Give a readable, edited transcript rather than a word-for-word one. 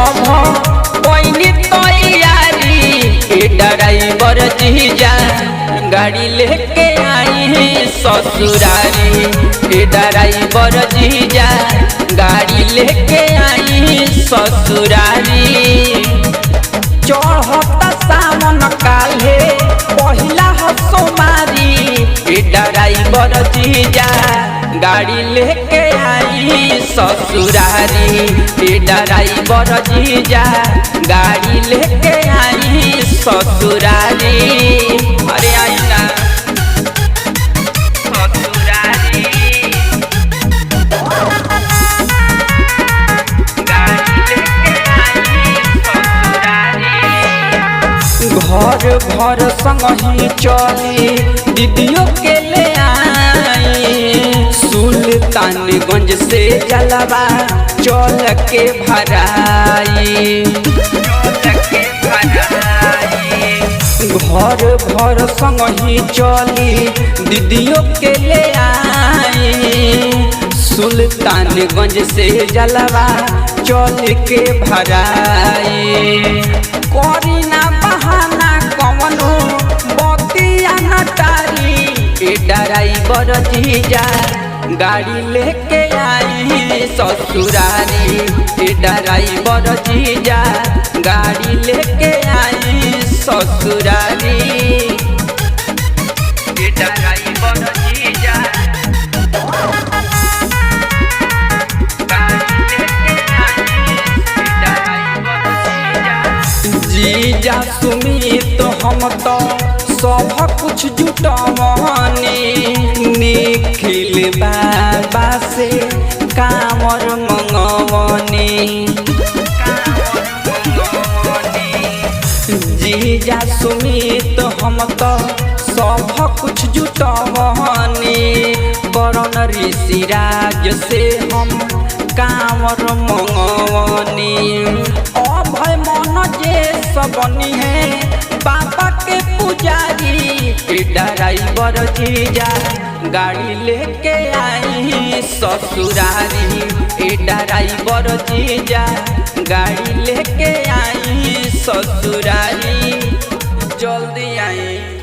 सब कोई तैयारी ड्राइवर जीजा गाड़ी लेके आई ससुरारी ड्राइवर जीजा गाड़ी लेके आई ससुरारी। चढ़ता सावन काले पहिला सोमारी ड्राइवर जीजा गाड़ी लेके आई ससुरारी ड्राइवर जीजा गाड़ी लेके आई ससुरारी। अरे आई ना ससुरारी गाड़ी लेके आई ससुरारी। घर भर संगही चली दीदियों के ले आई सुल्तानगंज से जलवा चल के भराई। घर भर संगही चली दीदियों के ले आई सुल्तानगंज से जलवा चल के भराई। करी ना बहाना कवनो बतिया नटारी ड्राइवर जीजा गाड़ी लेके आई ससुरारी ड्राइवर जीजा गाड़ी लेके आई ससुरारी। ड्राइवर जीजा जीजा सुमित हम तो सब कुछ जुटवनी निखिल बाबा से कामर मंगवनी। जीजा सुमित हम तो सब कुछ जुटवनी करण ऋषिराज से हम कामर मंगवनी। अभय मन जे सबनी है बाबा के पुजारी ड्राइवर जीजा गाड़ी लेके आई ससुरारी ड्राइवर जीजा गाड़ी लेके आई ससुरारी। जल्दी आई।